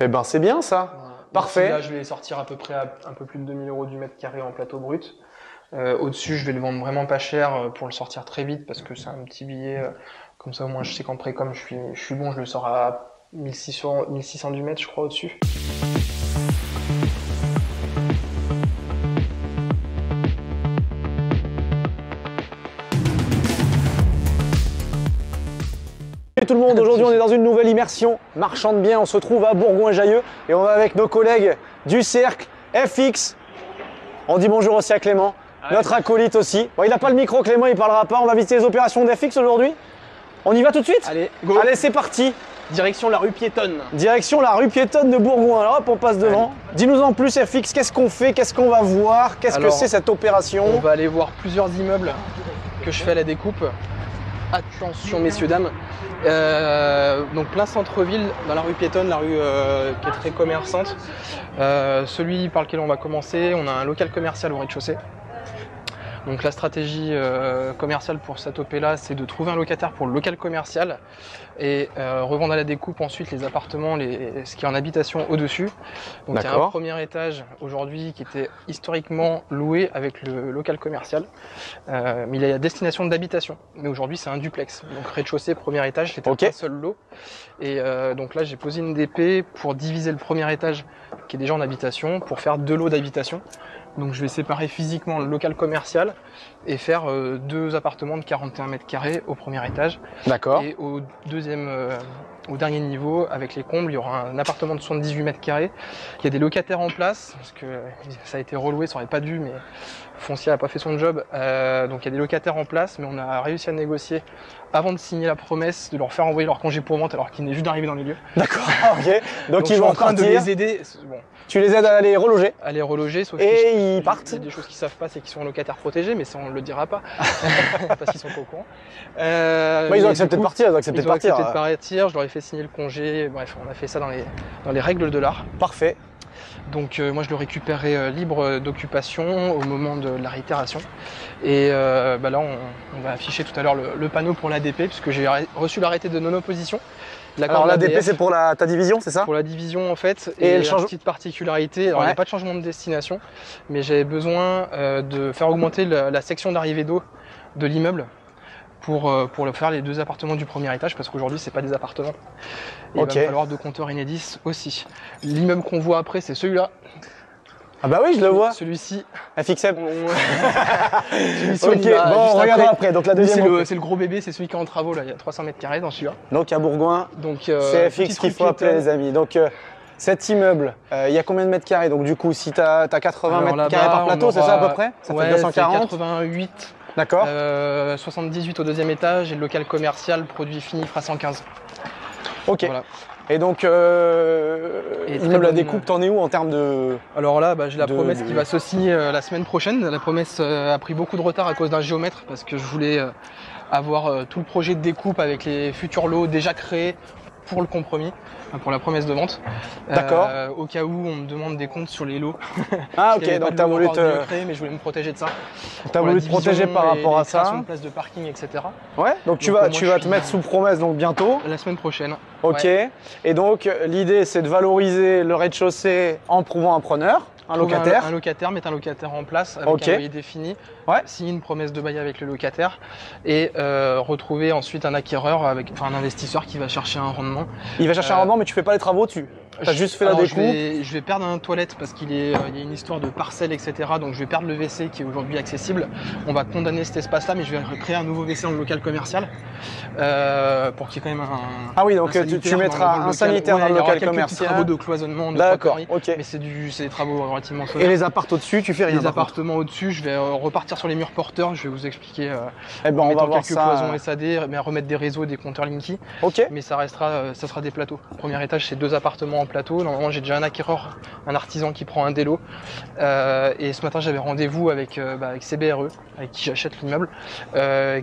Eh ben c'est bien ça. Voilà. Parfait. Là, je vais sortir à peu près à un peu plus de 2000 € du mètre carré en plateau brut. Au-dessus, je vais le vendre vraiment pas cher pour le sortir très vite parce que c'est un petit billet. Comme ça, au moins, je sais qu'en précom, je suis bon, je le sors à 1600 du mètre, je crois, au-dessus. Salut tout le monde, aujourd'hui on est dans une nouvelle immersion marchand de biens, on se trouve à Bourgoin-Jallieu et on va avec nos collègues du cercle FX. On dit bonjour aussi à Clément, notre acolyte aussi. Bon, il n'a pas le micro Clément, il parlera pas, on va visiter les opérations d'FX aujourd'hui. On y va tout de suite? Allez, go. Allez, c'est parti. Direction la rue piétonne. Direction la rue piétonne de Bourgoin, alors hop on passe devant. Dis-nous en plus FX, qu'est-ce qu'on fait, qu'est-ce qu'on va voir, qu'est-ce que c'est cette opération? On va aller voir plusieurs immeubles que je fais à la découpe. Attention messieurs, dames. Donc plein centre-ville, dans la rue piétonne, la rue qui est très commerçante. Celui par lequel on va commencer, on a un local commercial au rez-de-chaussée. Donc la stratégie commerciale pour cette OP là, c'est de trouver un locataire pour le local commercial et revendre à la découpe ensuite les appartements, ce qui est en habitation au-dessus. Donc il y a un premier étage aujourd'hui qui était historiquement loué avec le local commercial, mais il est à destination d'habitation. Mais aujourd'hui c'est un duplex. Donc rez-de-chaussée, premier étage, c'était un seul lot. Et donc là j'ai posé une DP pour diviser le premier étage qui est déjà en habitation pour faire deux lots d'habitation. Donc je vais séparer physiquement le local commercial et faire deux appartements de 41 mètres carrés au premier étage. D'accord. Et au dernier niveau, avec les combles, il y aura un appartement de 78 mètres carrés. Il y a des locataires en place, parce que ça a été reloué, ça aurait pas dû, mais Foncier n'a pas fait son job. Donc il y a des locataires en place, mais on a réussi à négocier avant de signer la promesse de leur faire envoyer leur congé pour vente alors qu'ils venaient juste d'arriver dans les lieux. D'accord, ok. Donc ils je vont suis en train de partir. les aider. Bon. Tu les aides à les reloger. À les reloger, sauf et ils partent. Il y a des choses qu'ils savent pas, c'est qu'ils sont locataires protégés, mais ça on le dira pas parce qu'ils sont pas au courant. Ils ont accepté de partir. Ils ont accepté de partir. Je leur ai fait signer le congé. Bref, on a fait ça dans les règles de l'art. Parfait. Donc moi je le récupérais libre d'occupation au moment de la réitération. Et là on va afficher tout à l'heure le panneau pour l'ADP puisque j'ai reçu l'arrêté de non-opposition. Alors l'ADP c'est pour ta division, c'est ça? Pour la division en fait. Et la petite particularité, alors il n'y a pas de changement de destination, mais j'avais besoin de faire augmenter la section d'arrivée d'eau de l'immeuble. Pour faire les deux appartements du premier étage parce qu'aujourd'hui c'est pas des appartements. Et il va me falloir deux compteurs Enedis aussi. L'immeuble qu'on voit après c'est celui-là. Ah bah oui je le vois. Celui-ci. FXM. Celui-ci ok, bon on regardera après. Donc la deuxième. C'est le gros bébé, c'est celui qui est en travaux là, il y a 300 mètres carrés dans celui-là. Donc à Bourgoin, c'est FX qu'il faut appeler les amis. Donc cet immeuble, il y a combien de mètres carrés? Donc du coup si tu as 80 mètres carrés par plateau, c'est ça à peu près? Ça fait 240. 88. D'accord. 78 au deuxième étage et le local commercial produit fini fera 115. Ok. Voilà. Et donc, immeuble à découpe, t'en es où en termes de... Alors là, j'ai la promesse qui va se signer la semaine prochaine. La promesse a pris beaucoup de retard à cause d'un géomètre parce que je voulais avoir tout le projet de découpe avec les futurs lots déjà créés pour le compromis, pour la promesse de vente. D'accord. Au cas où on me demande des comptes sur les lots. Ah ok, donc t'as voulu te... créer, mais je voulais me protéger de ça. T'as voulu te protéger par rapport à ça. Une place de parking, etc. Ouais, donc tu vas te mettre sous promesse donc bientôt. La semaine prochaine. Ok, ouais. Et donc l'idée c'est de valoriser le rez-de-chaussée en trouvant un preneur. Un locataire. Un locataire, mettre un locataire en place avec un loyer défini, signer une promesse de bail avec le locataire et retrouver ensuite un acquéreur, un investisseur qui va chercher un rendement. Il va chercher un rendement mais tu fais pas les travaux dessus. Tu as juste fait la découpe. Je vais perdre un toilette parce qu'il y a une histoire de parcelle, etc. Donc je vais perdre le WC qui est aujourd'hui accessible. On va condamner cet espace-là, mais je vais créer un nouveau WC dans le local commercial pour qu'il y ait quand même un. Ah oui, donc tu mettras un sanitaire dans le local commercial. Travaux de cloisonnement, de poterie, mais c'est des travaux relativement faisants. Et les appartements au-dessus, tu fais rien. Les appartements au-dessus, je vais repartir sur les murs porteurs. Je vais vous expliquer. On va voir quelques cloisons SAD, mais remettre des réseaux, des compteurs Linky. Ok. Mais ça sera des plateaux. Premier étage, c'est deux appartements en plateau. Normalement, j'ai déjà un acquéreur, un artisan qui prend un délo. Et ce matin, j'avais rendez-vous avec CBRE, avec qui j'achète l'immeuble,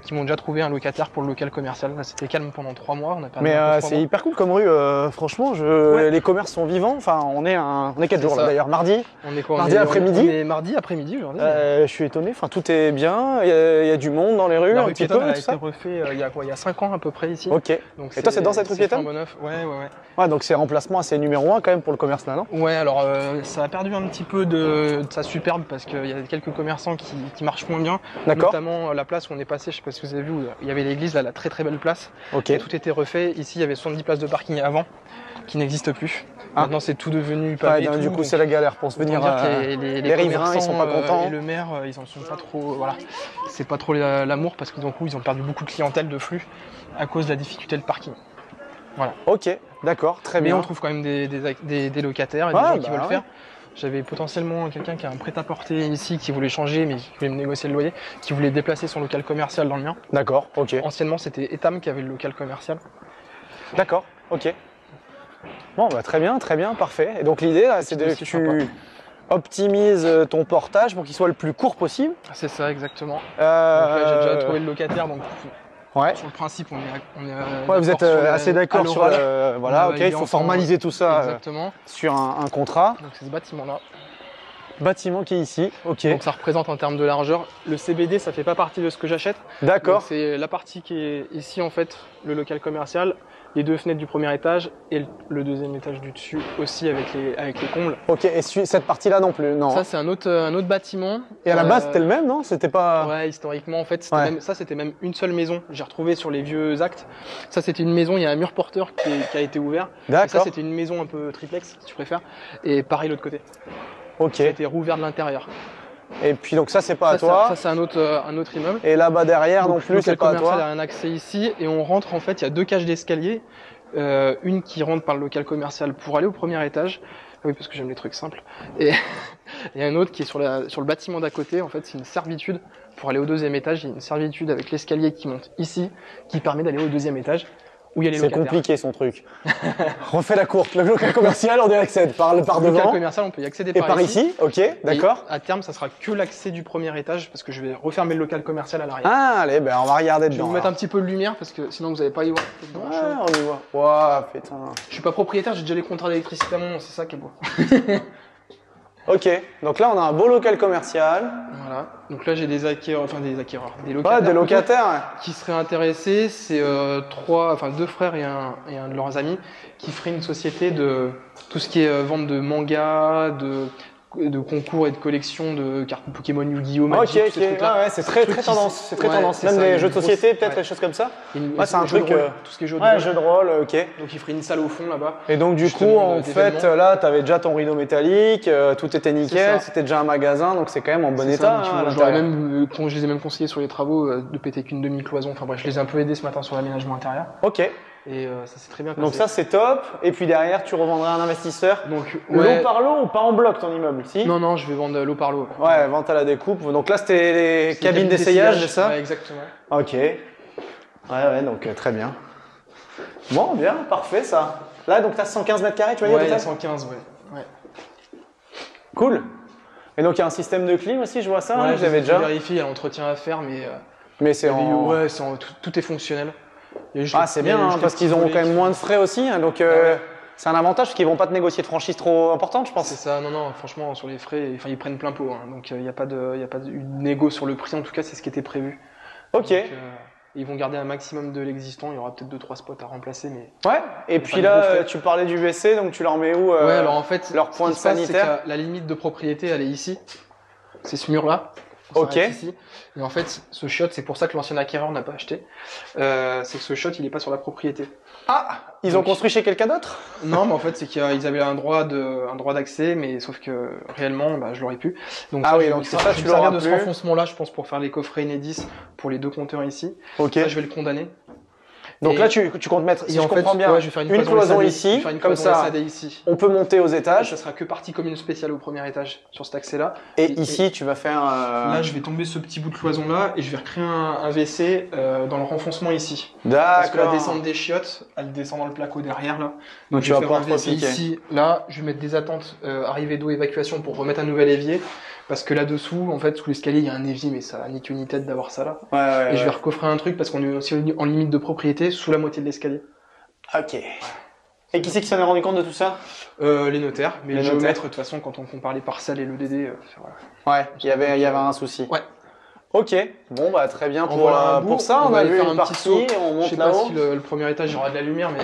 qui m'ont déjà trouvé un locataire pour le local commercial. Là, c'était calme pendant 3 mois. Mais c'est hyper cool comme rue. Franchement, les commerces sont vivants. Enfin, on est quel jour là d'ailleurs? Mardi. Mardi après-midi. Mardi après-midi aujourd'hui. Je suis étonné. Enfin, tout est bien. Il y a du monde dans les rues. La rue piétonne a été refait il y a 5 ans à peu près ici. Ok. Donc et toi, c'est dans cette rue piétonne? Ouais. Ouais, donc c'est remplacement assez numérique. numéro 1 quand même pour le commerce là, non? Ouais, alors ça a perdu un petit peu de sa superbe parce qu'il y a quelques commerçants qui marchent moins bien. D'accord. Notamment la place où on est passé, je sais pas si vous avez vu, où il y avait l'église, là, la très très belle place. Ok. Et tout était refait. Ici, il y avait 70 places de parking avant qui n'existent plus. Maintenant, c'est tout devenu pavé. Ouais, et tout, du coup, c'est la galère pour se venir. les riverains, ils sont pas commerçants, contents. et le maire, ils en sont pas trop. Voilà, c'est pas trop l'amour parce que du coup, ils ont perdu beaucoup de clientèle, de flux à cause de la difficulté de parking. Voilà. Ok, d'accord, très Mais bien. on trouve quand même des locataires et Ouais, des gens qui bah veulent ouais. faire. J'avais potentiellement quelqu'un qui a un prêt-à-porter ici qui voulait changer mais qui voulait me négocier le loyer, qui voulait déplacer son local commercial dans le mien. D'accord, ok. Anciennement, c'était Etam qui avait le local commercial. D'accord, ok. Bon, bah, très bien, parfait. Et donc l'idée, là, c'est que aussi tu sympa. optimises ton portage pour qu'il soit le plus court possible. C'est ça, exactement. Donc là, j'ai déjà trouvé le locataire, donc Ouais. sur le principe, on est Ouais, vous êtes assez d'accord sur le. Voilà, On a ok, il validé faut ensemble. formaliser tout ça Exactement. sur un contrat. Donc c'est ce bâtiment-là. Bâtiment qui est ici, ok. Donc ça représente en termes de largeur. Le CBD, ça fait pas partie de ce que j'achète. D'accord. Donc, c'est la partie qui est ici, en fait, le local commercial, les 2 fenêtres du premier étage et le deuxième étage du dessus aussi avec les combles. Ok, et cette partie-là non plus, non. Ça, c'est un autre bâtiment. Et à la base, c'était le même, non? C'était pas. Ouais, historiquement, en fait, c'était Ouais. c'était même une seule maison. J'ai retrouvé sur les vieux actes. Ça, c'était une maison, il y a un mur porteur qui a été ouvert. Et ça, D'accord. c'était une maison un peu triplex, si tu préfères. Et pareil, l'autre côté. Ok. Ça a été rouvert de l'intérieur. Et puis donc ça, c'est pas à Ça, toi. c'est un autre immeuble. Et là-bas derrière non Donc, plus, le c'est local pas à commercial toi. a un accès ici et on rentre, en fait, il y a 2 cages d'escalier. Une qui rentre par le local commercial pour aller au premier étage. Ah oui, parce que j'aime les trucs simples. Et il y a un autre qui est sur le bâtiment d'à côté. En fait, c'est une servitude pour aller au 2e étage. Il y a une servitude avec l'escalier qui monte ici, qui permet d'aller au 2e étage où il y a les C'est locataires. compliqué son truc. Refais la courte. Le local commercial, on y accède par Le local devant. commercial, on peut y accéder Et par ici, ok, d'accord. Et à terme, ça sera que l'accès du premier étage parce que je vais refermer le local commercial à l'arrière. Ah, allez, ben on va regarder Je vais dedans. vous mettre un alors. petit peu de lumière parce que sinon vous n'allez pas y voir. Ouais, on y voit. Waouh, putain. Je suis pas propriétaire, j'ai déjà les contrats d'électricité à mon nom, c'est ça qui est beau. Ok, donc là on a un beau local commercial. Voilà. Donc là j'ai des locataires, Ouais, des locataires. qui seraient intéressés. C'est 2 frères et un de leurs amis qui feraient une société de tout ce qui est vente de mangas, de concours et de collections de cartes Pokémon, Yu-Gi-Oh, Ok, Magic, tous ok, ces trucs-là. ouais, c'est très Trucs qui- tendance. C'est très ouais, tendance. c'est Même ça, des une jeux de grosse- société, peut-être, ouais. des choses comme ça. Ouais, c'est un jeu de truc, rôle, tout ce qui est jeu de Ouais, rôle. jeu de rôle, ok. Donc il ferait une salle au fond là-bas. Et donc du coup, Justement, en fait, d'événements. là, t'avais déjà ton rideau métallique, tout était C'est nickel, ça. c'était déjà un magasin, donc c'est quand même en bon C'est état. ça, hein, tu à vois, j'aurais l'intérieur. même, je les ai même conseillés sur les travaux de péter qu'une demi-cloison. Enfin bref, je les ai un peu aidés ce matin sur l'aménagement intérieur. Ok, Et ça s'est très bien passé. donc ça c'est top. Et puis derrière, tu revendrais à un investisseur. Donc, Lot ouais. par lot ou pas en bloc ton immeuble, si? Non, non, je vais vendre l'eau par l'eau. Ouais, vente à la découpe. Donc là, c'était les C'est cabines d'essayage, c'est ça? Ouais, exactement. Ok. Ouais, donc très bien. Bon, bien, parfait ça. Là, donc t'as 115 mètres carrés, tu vois, Ouais, il y a total 115, ouais. Cool. Et donc il y a un système de clim aussi, je vois ça, hein, Ouais, je l'avais déjà. vérifié, il y a l'entretien à faire, mais Mais c'est en. ouais, tout est fonctionnel. Il y a juste Ah, les- c'est il y a bien, hein, juste parce les qu'ils ont petits quand même volets moins de frais aussi, hein, donc ouais. c'est un avantage parce qu'ils vont pas te négocier de franchise trop importante, je pense. C'est ça, non, franchement, sur les frais, enfin, ils prennent plein pot, hein, donc il n'y a pas de négo sur le prix, en tout cas, c'est ce qui était prévu. Ok. Donc, ils vont garder un maximum de l'existant, il y aura peut-être 2-3 spots à remplacer, mais. Ouais. Et a puis pas de là, gros frais. tu parlais du WC, donc tu leur mets où Ouais, alors en fait, leur point ce de qui se passe, c'est sanitaire. que la limite de propriété, elle est ici. C'est ce mur-là. On Ok. s'arrête ici. Et en fait, ce shot, c'est pour ça que l'ancien acquéreur n'a pas acheté. C'est que ce shot, il n'est pas sur la propriété. Ah, ils ont Donc- construit chez quelqu'un d'autre? Non, mais en fait, c'est qu'ils avaient un droit d'accès, mais sauf que réellement, bah, je l'aurais pu. Donc, Ah ça, oui, je vais donc me c'est ser- ça, je tu vais me servir l'auras de ce plus. renfoncement-là, je pense, pour faire les coffrets Enedis pour les 2 compteurs ici. Ok. Ça, je vais le condamner. Donc Et- là, tu comptes mettre, si Et je en fait, comprends bien, ouais, je vais faire une cloison SAD, ici, je vais faire une comme cloison ça, SAD ici. on peut monter aux Ça étages. sera que partie commune spéciale au premier étage sur cet accès-là. Et ici, tu vas faire. Là, je vais tomber ce petit bout de cloison là et je vais recréer un WC dans le renfoncement ici. Parce que la D'accord. descente des chiottes, elle descend dans le placo derrière là. Donc je tu vais vas faire pouvoir un WC profiter. ici. Là, je vais mettre des attentes arrivée d'eau, évacuation pour remettre un nouvel évier. Parce que là-dessous, en fait, sous l'escalier, il y a un évier, mais ça ni queue ni tête d'avoir ça là. Ouais. Et je vais recoffrer un truc parce qu'on est aussi en limite de propriété sous la moitié de l'escalier. Ok. Et qui c'est qui s'en est rendu compte de tout ça? Les notaires, mais Les les notaires. géomètres, de toute façon, quand on compare les parcelles et le DD, voilà. Ouais, il y avait un souci. Ouais. Ok, bon bah très bien En voilà un bout. pour ça, on va a aller vu faire une un petit saut. partie, on Je monte sais pas là-haut. si le premier étage il y aura de la lumière, mais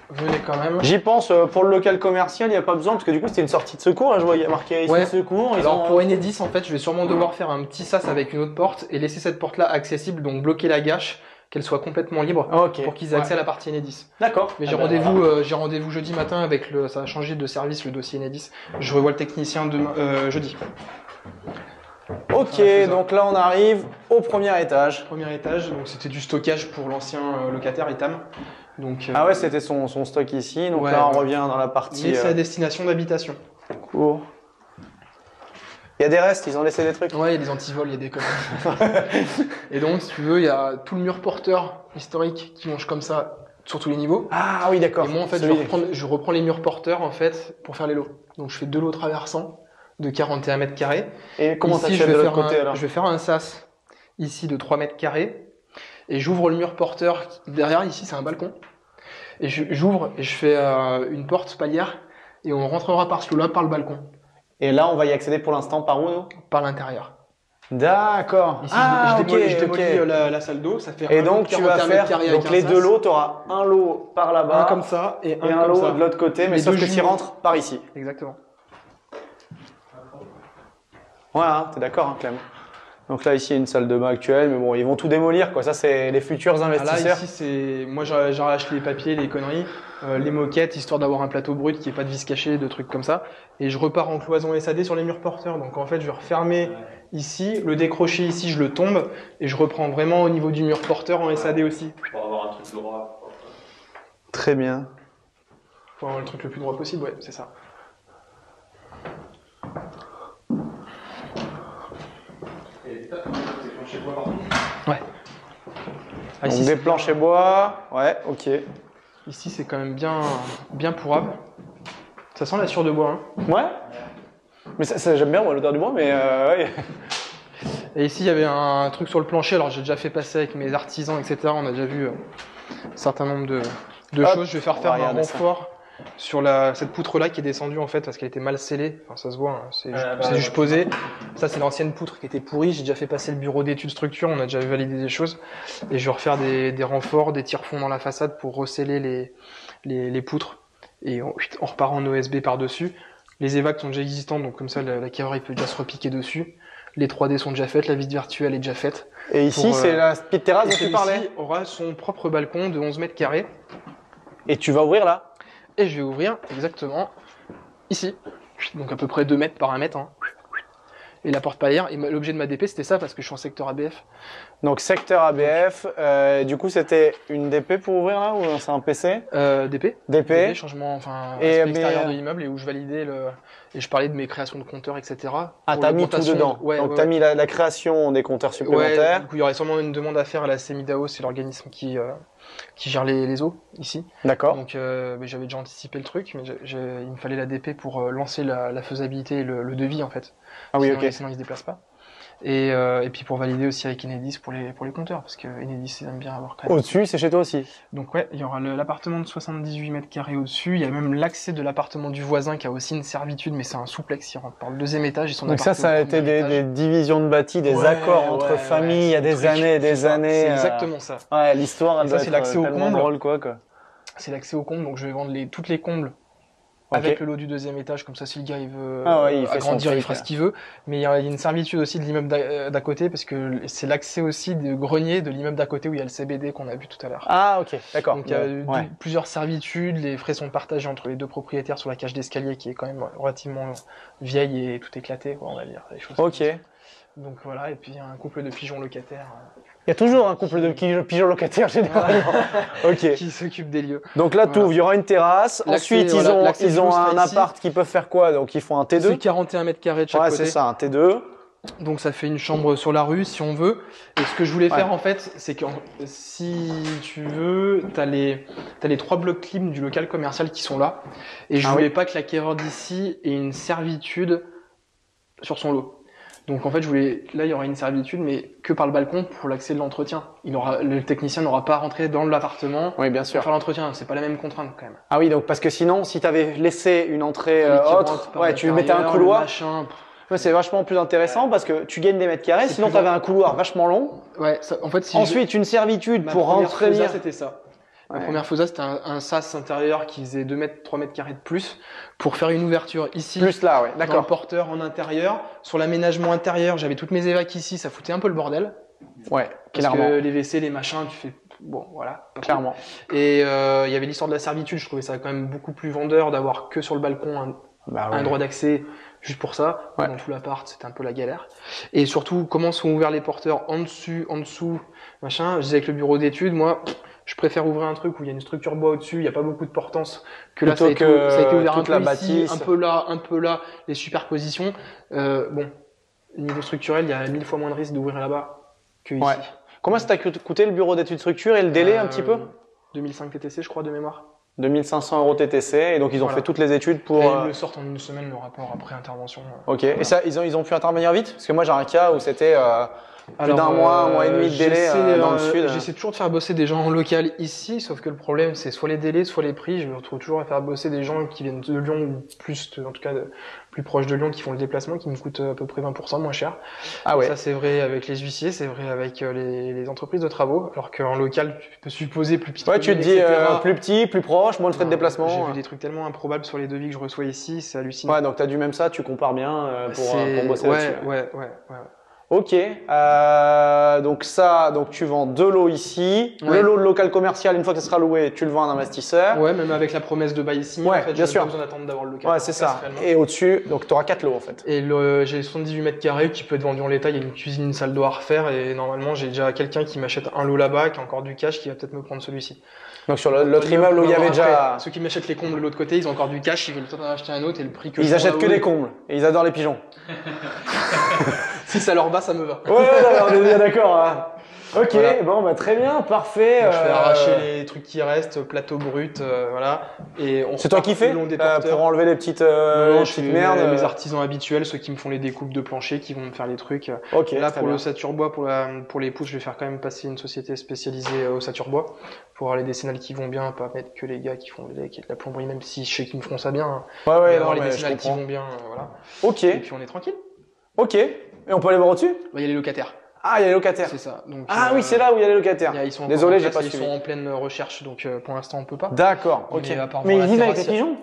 venez quand même. J'y pense, pour le local commercial, il n'y a pas besoin, parce que du coup, c'était une sortie de secours. Là, je vois, il y a marqué ici Ouais. secours. Alors pour Enedis, en fait, je vais sûrement devoir faire un petit sas avec une autre porte et laisser cette porte-là accessible, donc bloquer la gâche, qu'elle soit complètement libre Ok. pour qu'ils aient accès à la partie Enedis. D'accord. Mais Ah ben, voilà. j'ai rendez-vous jeudi matin avec ça a changé de service le dossier Enedis. Je revois le technicien demain, jeudi. Ok, c'est ça. donc là, on arrive au premier étage. Premier étage, donc c'était du stockage pour l'ancien locataire Itam. Donc, Ah ouais, c'était son stock ici. Donc Ouais, là, on ouais. revient dans la partie mais c'est à destination d'habitation. cours. Il y a des restes, ils ont laissé des trucs. Ouais, il y a des antivols, il y a des conneries. Et donc, si tu veux, il y a tout le mur porteur historique qui mange comme ça sur tous les niveaux. Ah oui, d'accord. Et moi, en fait, je reprends les murs porteurs en fait pour faire les lots. Donc, je fais 2 lots traversants de 41 mètres carrés. Et comment Ici, t'as je fait de vais l'autre faire côté alors je vais faire un sas ici de 3 mètres carrés. Et j'ouvre le mur porteur. Derrière, ici, c'est un balcon. Et j'ouvre et je fais une porte palière. Et on rentrera par ce lot-là, par le balcon. Et là, on va y accéder pour l'instant par où, nous? Par l'intérieur. D'accord. Ici, Ah, je démolis, ok, je démolis, ok. la salle d'eau. Ça fait Et un lot donc, de tu vas 41 faire mètres carrés donc avec les un deux sas. lots, tu auras un lot par là-bas Un comme ça et et un un comme lot ça. de l'autre côté, mais Les sauf deux que tu jumeaux. rentres par ici. Exactement. Voilà, t'es d'accord, hein, Clem? Donc là, ici, il y a une salle de bain actuelle, mais bon, ils vont tout démolir, quoi. Ça, c'est les futurs Ah là, investisseurs. ici, c'est moi j'ai acheté les papiers, les conneries, les moquettes, histoire d'avoir un plateau brut qui ait pas de vis cachée, de trucs comme ça. Et je repars en cloison SAD sur les murs porteurs. Donc en fait, je vais refermer ici, le décrocher ici, je le tombe et je reprends vraiment au niveau du mur porteur en SAD aussi. Pour avoir un truc droit. Très bien. Pour avoir le truc le plus droit possible, ouais, c'est ça. Et t'as des planchers bois par contre. Ouais. Ah, Donc ici, des planchers bois. Ouais, ok. ici, c'est quand même bien pourrable. Ça sent la sueur de bois, hein. Ouais. Mais ça j'aime bien, moi, l'odeur du bois, mais ouais. Et ici, il y avait un truc sur le plancher. Alors, j'ai déjà fait passer avec mes artisans, etc. On a déjà vu un certain nombre de Hop, choses. Je vais faire on va faire un regarder ça. renfort sur cette poutre-là qui est descendue, en fait, parce qu'elle était mal scellée. Enfin, ça se voit, hein. C'est juste posé. Ça, c'est l'ancienne poutre qui était pourrie. J'ai déjà fait passer le bureau d'études structure. On a déjà validé des choses. Et je vais refaire des renforts, des tire-fonds dans la façade pour resceller les poutres. Et on repart en OSB par-dessus. Les évacs sont déjà existants, donc comme ça, la carrure, il peut déjà se repiquer dessus. Les 3D sont déjà faites, la vis virtuelle est déjà faite. Et ici, Pour, c'est la petite terrasse Et dont tu parlais. celui-ci aura son propre balcon de 11 mètres carrés. Et tu vas ouvrir là? Et je vais ouvrir exactement ici. Donc à peu près 2 mètres par 1 mètre. Hein. Et la porte palière. Et l'objet de ma DP, c'était ça parce que je suis en secteur ABF. Donc secteur ABF. Du coup, c'était une DP pour ouvrir là ou c'est un PC? DP. DP. Changement, enfin, Et aspect extérieur mais- de l'immeuble et où je validais et je parlais de mes créations de compteurs, etc. Ah, Pour t'as mis tout l'augmentation- dedans. Ouais, Donc ouais, t'as ouais. mis la création des compteurs supplémentaires. Ouais, du coup, il y aurait sûrement une demande à faire à la CEMIDAO, c'est l'organisme qui gère les eaux ici. D'accord. Donc mais j'avais déjà anticipé le truc, mais il me fallait la DP pour lancer la faisabilité et le devis en fait. Ah oui, sinon, ok. sinon ils se déplacent pas. Et puis pour valider aussi avec Enedis pour les compteurs, parce que Enedis ils aiment bien avoir quand même. Au-dessus, c'est chez toi aussi. Donc ouais, il y aura l'appartement de 78 mètres carrés au-dessus, il y a même l'accès de l'appartement du voisin qui a aussi une servitude, mais c'est un souplex, il rentre par le 2e étage et son Donc ça appartement a au été premier étage. des divisions de bâti, des Ouais, accords entre ouais, familles il y a c'est des le truc, années et des c'est ça, années. C'est exactement ça. Ouais, l'histoire, elle Et ça, doit c'est être l'accès aux tellement combles. drôle, quoi. C'est l'accès aux combles, donc je vais vendre toutes les combles Ok. avec le lot du 2e étage, comme ça si le gars il veut Ah ouais, il fait son agrandir, il truc, fera là. ce qu'il veut. Mais il y a une servitude aussi de l'immeuble d'à côté, parce que c'est l'accès aussi de grenier de l'immeuble d'à côté où il y a le CBD qu'on a vu tout à l'heure. Ah, ok, d'accord. Donc il y a Ouais. plusieurs servitudes, les frais sont partagés entre les deux propriétaires sur la cage d'escalier qui est quand même relativement vieille et tout éclaté, quoi, on va dire. Les choses Ok. comme ça. Donc voilà, et puis il y a un couple de pigeons locataires Il y a toujours un couple de pigeons locataires, généralement. Ok. qui s'occupent des lieux. Donc là, Voilà. tout, il y aura une terrasse. L'accès, Ensuite, voilà, l'accès ils du ont loup sera un ici. appart qui peuvent faire quoi? Donc, ils font un C'est T2. 41 mètres carrés de chaque Ouais, côté. c'est ça, un T2. Donc ça fait une chambre sur la rue si on veut. Et ce que je voulais Ouais. faire en fait, c'est que si tu veux, t'as les 3 blocs clim du local commercial qui sont là. Et je Ah voulais oui. pas que l'acquéreur d'ici ait une servitude sur son lot. Donc en fait, là il y aura une servitude, mais que par le balcon pour l'accès de l'entretien. Le technicien n'aura pas à rentrer dans l'appartement Oui, bien pour sûr. faire l'entretien. C'est pas la même contrainte quand même. Ah oui, donc parce que sinon, si tu avais laissé une entrée Qui rentre autre, par ouais, tu mettais un l'intérieur, le couloir. machin. Ouais, c'est vachement plus intéressant parce que tu gagnes des mètres carrés. C'est Sinon, plus tu avais un couloir vachement long. Ouais, en fait, si Ensuite, une servitude ma pour première rentrer. Fausa, c'était ça. La Ouais. première fausade, c'était un sas intérieur qui faisait 2 mètres, 3 mètres carrés de plus pour faire une ouverture ici. Plus là, ouais, Dans le d'accord. porteur en intérieur. Sur l'aménagement intérieur, j'avais toutes mes évacs ici, ça foutait un peu le bordel. Ouais, Parce clairement. que les WC, les machins, tu fais. Bon, voilà. pas cool. Clairement. Et il y avait l'histoire de la servitude, je trouvais ça quand même beaucoup plus vendeur d'avoir que sur le balcon Bah un ouais. droit d'accès juste pour ça. Ouais. Dans tout l'appart, c'était un peu la galère. Et surtout, comment sont ouverts les porteurs en dessous, machin. Je disais avec le bureau d'études, moi, je préfère ouvrir un truc où il y a une structure bois au-dessus, il n'y a pas beaucoup de portance, que là, ça a, Plutôt été, que ça a été ouvert toute un peu la ici, bâtisse. un peu là, les superpositions. Bon, niveau structurel, il y a 1000 fois moins de risque d'ouvrir là-bas que ici. Ouais. Combien ça t'a coûté le bureau d'études structure et le délai un petit peu 2005 TTC, je crois, de mémoire. 2500 € TTC, et donc ils ont Voilà. fait toutes les études pour. Et ils le sortent en une semaine, le rapport après intervention. Ok, et ça, ils ont pu intervenir vite? Parce que moi j'ai un cas où c'était plus d'un mois, un mois et demi de délai dans le sud. J'essaie toujours de faire bosser des gens en local ici, sauf que le problème c'est soit les délais, soit les prix. Je me retrouve toujours à faire bosser des gens qui viennent de Lyon ou en tout cas plus proches de Lyon, qui font le déplacement, qui me coûtent à peu près 20% moins cher. Ah ouais. Ça c'est vrai avec les huissiers, c'est vrai avec les entreprises de travaux, alors qu'en local tu peux supposer plus petit. Ouais, tu te dis plus petit, plus proche, moins de frais de déplacement. J'ai vu des trucs tellement improbables sur les devis que je reçois ici, c'est hallucinant. Ouais, donc t'as dû même ça, tu compares bien pour bosser ouais, là-dessus. ouais. Ok, donc ça, donc tu vends 2 lots ici. Ouais. Le lot de local commercial, une fois que ça sera loué, tu le vends à un investisseur. Ouais, même avec la promesse de bail ici, Ouais, en fait, bien j'ai sûr. pas besoin d'attendre d'avoir le local. Ouais, c'est en place, ça. réellement. Et au-dessus, donc tu auras 4 lots en fait. Et j'ai 78 mètres carrés qui peut être vendu en l'état. Il y a une cuisine, une salle d'eau à refaire. Et normalement, j'ai déjà quelqu'un qui m'achète un lot là-bas, qui a encore du cash, qui va peut-être me prendre celui-ci. Donc sur l'autre immeuble où il y avait déjà. Ceux qui m'achètent les combles de l'autre côté, ils ont encore du cash, ils veulent peut-être en acheter un autre et le prix que Ils je achètent prends que là-haut, des combles et ils adorent les pigeons. Si ça leur va, ça me va. Ouais, on est bien d'accord. Hein. Ok, Voilà. bon, bah très bien, parfait. Donc, je fais arracher les trucs qui restent, plateau brut, voilà. Et on C'est toi qui repart fais le long des porteurs. pour enlever les petites, Non, je petites fais merdes. mes artisans habituels, ceux qui me font les découpes de plancher, qui vont me faire les trucs. Ok, Là, très pour bien. le Saturbois, pour les poutres, je vais faire quand même passer une société spécialisée au Saturbois pour avoir les décennales qui vont bien, pas mettre que les gars qui font de la plomberie, même si je sais qu'ils me feront ça bien. Hein. Ouais, Mais ouais, avoir non, les mais je décennales qui comprends. vont bien, voilà. Ok, Et puis on est tranquille. ok. Et on peut aller voir au-dessus? Bah, il y a les locataires, Ah, il y a les locataires. c'est ça. Donc, Ah oui, c'est là où il y a les locataires. Ils sont encore Désolé, en j'ai place pas et ils suivi. sont en pleine recherche, donc pour l'instant on peut pas. D'accord, ok. Mais apparemment, Mais ils la vivent avec les terrasse, pigeons?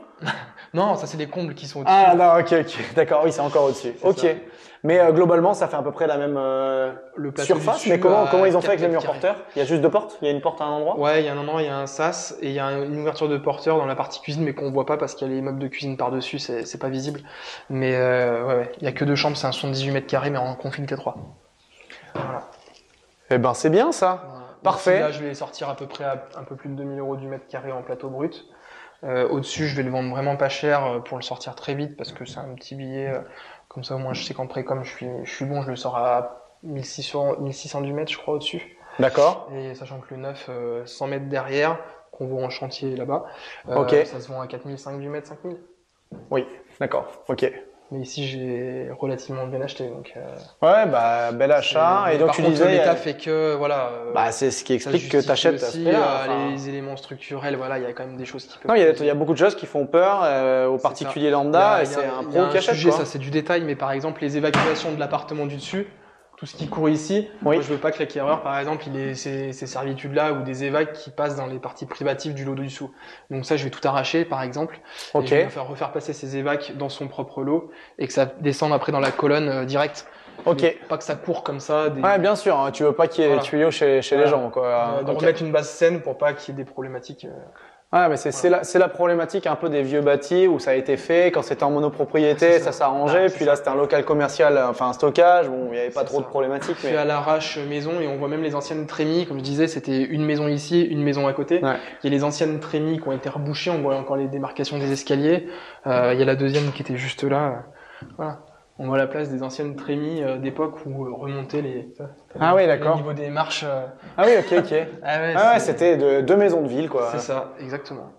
Non, ça c'est des combles qui sont au-dessus. Ah non, ok. D'accord, oui, c'est encore au-dessus. C'est Ok. ça. Mais globalement, ça fait à peu près la même Le plateau du surface. dessus Mais comment à ils ont fait avec 4 les murs mètres carrés. porteurs? Il y a juste 2 portes? Il y a une porte à un endroit? Ouais, il y a un endroit, il y a un sas et il y a une ouverture de porteur dans la partie cuisine, mais qu'on voit pas parce qu'il y a les meubles de cuisine par-dessus, c'est pas visible. Mais ouais, il y a que 2 chambres, c'est un 78 mètres carrés, mais en config T3. Voilà. Eh ben, c'est bien ça. Voilà. Parfait. Ici, là, je vais sortir à peu près à un peu plus de 2000 € du mètre carré en plateau brut. Au-dessus, je vais le vendre vraiment pas cher pour le sortir très vite parce que c'est un petit billet. Comme ça, au moins, je sais qu'en précom, je suis bon, je le sors à 1600 du mètre, je crois, au-dessus. D'accord. Et sachant que le neuf, 100 mètres derrière, qu'on voit en chantier là-bas, Ok. ça se vend à 4005 du mètre, 5000. Oui, d'accord. Ok. Mais ici, j'ai relativement bien acheté. Donc, Ouais, bah, bel achat. Et donc, par tu contre, disais. l'État fait que, voilà. Bah, c'est ce qui ça explique que justifie tu achètes à ce aussi, prix-là. Enfin, les éléments structurels, voilà, il y a quand même des choses qui peuvent. Non, il y a beaucoup de choses qui font peur aux C'est particuliers ça. lambda, et Il y a- c'est il y a- un il y a pro qui achète, sujet, quoi. ça c'est du détail, mais par exemple, les évacuations de l'appartement du dessus, tout ce qui court ici, Oui. moi je veux pas que l'acquéreur, par exemple, il ait ces servitudes-là ou des évacs qui passent dans les parties privatives du lot du dessous. Donc ça, je vais tout arracher, par exemple. Et Ok. je vais refaire passer ces évacs dans son propre lot et que ça descende après dans la colonne directe. Ok. Mais pas que ça court comme ça. Ouais, bien sûr. Hein, tu veux pas qu'il y ait Voilà. des tuyaux chez les Voilà. gens, quoi. De Ok. remettre une base saine pour pas qu'il y ait des problématiques. Ouais, mais c'est la problématique un peu des vieux bâtis où ça a été fait quand c'était en monopropriété, C'est ça ça. s'arrangeait, Ah, c'est puis ça. là c'était un local commercial, enfin un stockage, bon, il n'y avait pas C'est trop ça. de problématiques, Fait mais à l'arrache maison et on voit même les anciennes trémies, comme je disais, c'était une maison ici, une maison à côté. Ouais. Il y a les anciennes trémies qui ont été rebouchées, on voit encore les démarcations des escaliers. Il y a la deuxième qui était juste là. Voilà. On voit la place des anciennes trémies d'époque où remontaient Ah oui, le d'accord. niveau des marches. Ah oui, ok, ok. Ah ouais, Ah ouais, c'était deux maisons de ville, quoi. c'est ça, exactement.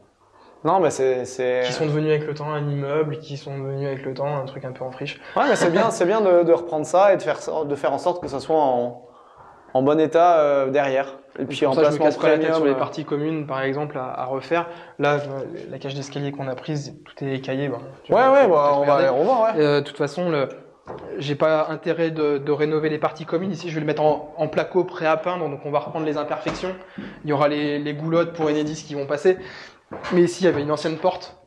Non, mais c'est. Qui sont devenus avec le temps un immeuble, qui sont devenus avec le temps un truc un peu en friche. Ouais, mais c'est bien de reprendre ça et de faire en sorte que ça soit en bon état derrière. Et puis en Pour ça, je me placement casse pas la tête premium. sur les parties communes, par exemple, à refaire. Là, la cage d'escalier qu'on a prise, tout est écaillé. Bon, tu Ouais, vois, ouais, tu bah, peux on va regarder. aller revoir, ouais. De toute façon, j'ai pas intérêt de rénover les parties communes. Ici, je vais le mettre en placo prêt à peindre, donc on va reprendre les imperfections. Il y aura les goulottes pour Enedis qui vont passer. Mais ici, il y avait une ancienne porte.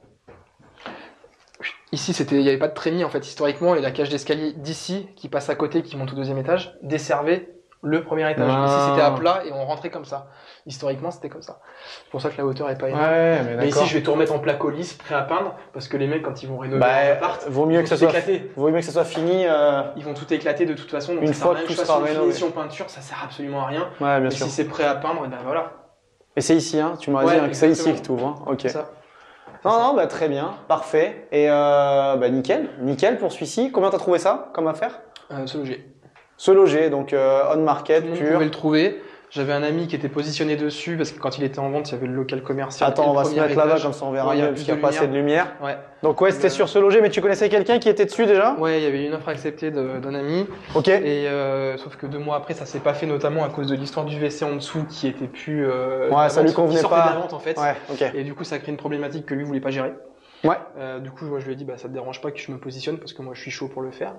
Ici, il n'y avait pas de trémie en fait historiquement, et la cage d'escalier d'ici, qui passe à côté, qui monte au deuxième étage, desservait le premier étage. Ah. Ici, c'était à plat et on rentrait comme ça. Historiquement, c'était comme ça. C'est pour ça que la hauteur est pas énorme. Ouais, mais ici, je vais tout remettre en placo lisse, prêt à peindre, parce que les mecs, quand ils vont rénover Bah, leur appart, vaut mieux ils que vont ça tout soit éclater. vaut mieux que ça soit fini. Ils vont tout éclater de toute façon. Donc Une ça fois sert à que rien tout je sera fasse une rénové. finition peinture, ça sert absolument à rien. Ouais, bien Mais sûr. si c'est prêt à peindre, et ben voilà. Et c'est ici, hein. Tu m'as dit Ouais, hein, que c'est ici exactement. que tu ouvres. Hein. Ok. C'est ça. Non, bah très bien, parfait. Et bah nickel pour celui-ci. Combien t'as trouvé ça comme affaire? Se loger. Se loger, donc on market Tout le monde pur. pouvait le trouver. J'avais un ami qui était positionné dessus parce que quand il était en vente, il y avait le local commercial. Attends, et le on va se premier mettre là-bas étage. comme ça on verra Ouais, il y a mieux plus parce qu'il n'y a de pas assez de lumière. Ouais. Donc ouais, c'était sur se loger, mais tu connaissais quelqu'un qui était dessus déjà? Ouais, il y avait une offre acceptée d'un ami. Ok. Et sauf que 2 mois après, ça s'est pas fait, notamment à cause de l'histoire du WC en dessous qui était plus. Ouais, ça lui convenait qui sortait pas. de la vente en fait. Ouais, ok. Et du coup, ça a créé une problématique que lui voulait pas gérer. Ouais. Du coup, moi, je lui ai dit, bah, ça te dérange pas que je me positionne parce que moi, je suis chaud pour le faire.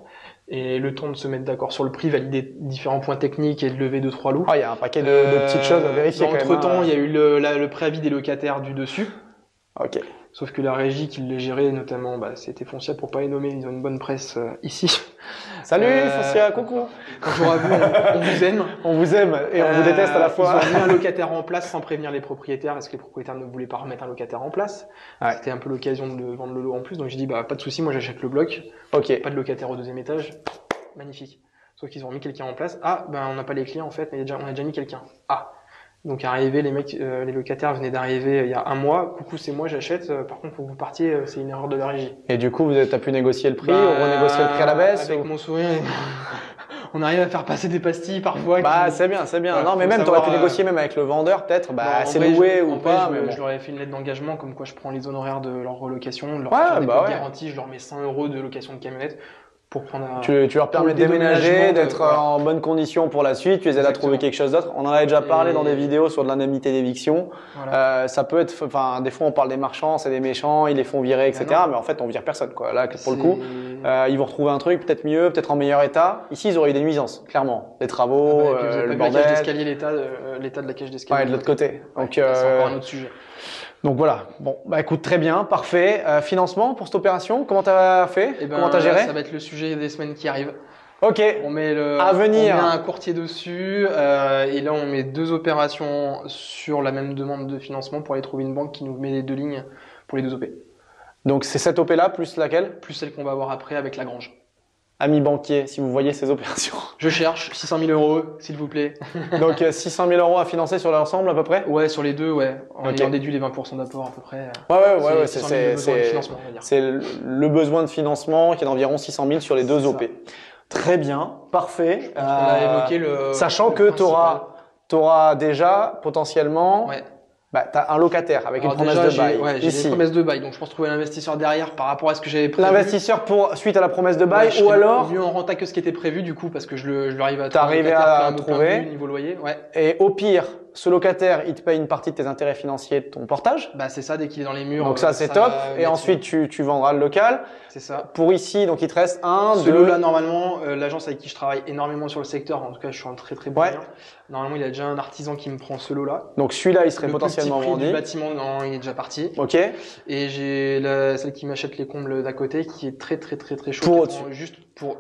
Et le temps de se mettre d'accord sur le prix, valider différents points techniques et de lever 2-3 lots. Ah, il y a un paquet de petites choses à vérifier quand même. Entre temps, hein. il y a eu le préavis des locataires du dessus. Ok. Sauf que la régie qui le gérait, notamment, bah, c'était Foncia pour pas les nommer, ils ont une bonne presse ici. Salut, Foncia, coucou. Quand j'aurai vu, on vous aime. On vous aime et on vous déteste à la fois. Ils ont mis un locataire en place sans prévenir les propriétaires parce que les propriétaires ne voulaient pas remettre un locataire en place. Ouais. C'était un peu l'occasion de vendre le lot en plus. Donc j'ai dit, bah, pas de souci, moi j'achète le bloc. Ok. Pas de locataire au deuxième étage. Magnifique. Sauf qu'ils ont mis quelqu'un en place. Ah, ben on n'a pas les clients en fait, mais on a déjà mis quelqu'un. Ah. Donc arrivé, les mecs, les locataires venaient d'arriver il y a 1 mois. Coucou, c'est moi, j'achète. Par contre, faut que vous partiez, c'est une erreur de la régie. Et du coup, t'as pu négocier le prix, Bah, on renégocier le prix à la baisse Avec ou- mon sourire, on arrive à faire passer des pastilles parfois. Bah, qui- c'est bien, c'est bien. Ouais, non, mais faut même, t'aurais pu savoir, négocier même avec le vendeur, peut-être. Bah, Non, en c'est vrai, loué ou en vrai, pas, je, mais bon. je leur ai fait une lettre d'engagement comme quoi je prends les honoraires de leur relocation, leur Ouais, faire des bah codes ouais. garantis, je leur mets 100 € de location de camionnette pour prendre un. Tu leur permets pour de le déménager, dédommagement de- d'être voilà. en bonne condition pour la suite, tu les aides à Exactement. trouver quelque chose d'autre. On en avait déjà parlé Et- dans des vidéos sur de l'indemnité d'éviction. Voilà. Ça peut être, enfin, des fois on parle des marchands, c'est des méchants, ils les font virer, etc. non. Mais en fait, on vire personne, quoi. Là, pour le C'est- coup, ils vont retrouver un truc peut-être mieux, peut-être en meilleur état. Ici, ils auraient eu des nuisances, clairement. Des Ah travaux, bah, et puis vous avez le pas vu la cage bordel. d'escalier, l'état de la cage d'escalier. Ouais, de l'autre côté. Donc, C'est encore un autre sujet. donc voilà. Bon, bah écoute, très bien, parfait. Financement pour cette opération, comment t'as fait? Et ben, Comment t'as là, géré? ça va être le sujet des semaines qui arrivent. Ok. On met À venir. on met un courtier dessus, et là on met 2 opérations sur la même demande de financement pour aller trouver une banque qui nous met les 2 lignes pour les 2 OP. Donc c'est cette OP là plus laquelle? Plus celle qu'on va avoir après avec la grange. Amis banquiers, si vous voyez ces opérations. Je cherche 600 000 €, s'il vous plaît. Donc 600 000 € à financer sur l'ensemble à peu près? Ouais, sur les 2, ouais. En Ok. ayant déduit les 20% d'apport à peu près. Ouais, 600 000 de besoin de financement, on va dire. c'est le besoin de financement qui est d'environ 600 000 sur les 2 C'est OP. Très bien, parfait. On a évoqué le. Sachant le que tu principal. auras déjà potentiellement Ouais. t'as un locataire avec Alors une promesse déjà, de bail. Ouais, j'ai ici. une promesse de bail, donc je pense trouver l'investisseur derrière par rapport à ce que j'avais prévu. L'investisseur suite à la promesse de bail Ouais, je ou serais alors mieux en renta que ce qui était prévu du coup parce que je lui arrive à T'as arrivé locataire à plein de trouver. but niveau loyer. Ouais. et au pire ce locataire il te paye une partie de tes intérêts financiers de ton portage. Bah c'est ça dès qu'il est dans les murs. Donc ça c'est top va et mettre- ensuite tu vendras le local. c'est ça. Pour ici donc il te reste un, deux. Celui-là normalement l'agence avec qui je travaille énormément sur le secteur, en tout cas je suis en très très bon Ouais. lien. Normalement il y a déjà un artisan qui me prend ce lot-là. Donc celui-là il serait Le plus potentiellement petit prix vendu. du bâtiment non il est déjà parti. Ok. Et j'ai celle qui m'achète les combles d'à côté qui est très très très très chaud. Pour qui au-dessus. prend juste pour.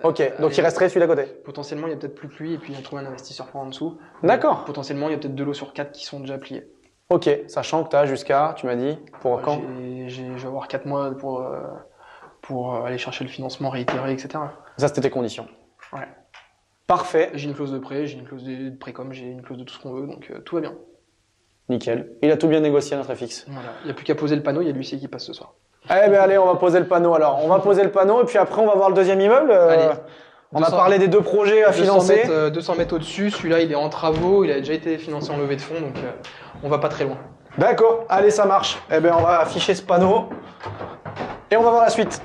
Ok. Donc il allez, resterait celui d'à côté. Potentiellement il y a peut-être plus que lui et puis il a trouvé un investisseur pour en dessous. D'accord. Potentiellement il y a peut-être 2 lots sur 4 qui sont déjà pliés. Ok. Sachant que tu as jusqu'à, tu m'as dit, pour quand? Je vais avoir 4 mois pour aller chercher le financement réitéré, etc. Ça c'était tes conditions. Ouais. Parfait. J'ai une clause de prêt, j'ai une clause de précom, j'ai une clause de tout ce qu'on veut, donc tout va bien. Nickel. Il a tout bien négocié notre FX. Voilà. Il n'y a plus qu'à poser le panneau, il y a l'huissier qui passe ce soir. Eh ben allez, on va poser le panneau alors. On va poser le panneau et puis après on va voir le deuxième immeuble. Allez. On a 200 parlé des 2 projets à 200 financer. mètres, 200 mètres au-dessus, celui-là il est en travaux, il a déjà été financé en levée de fonds, donc on va pas très loin. D'accord, allez ça marche. Eh ben on va afficher ce panneau et on va voir la suite.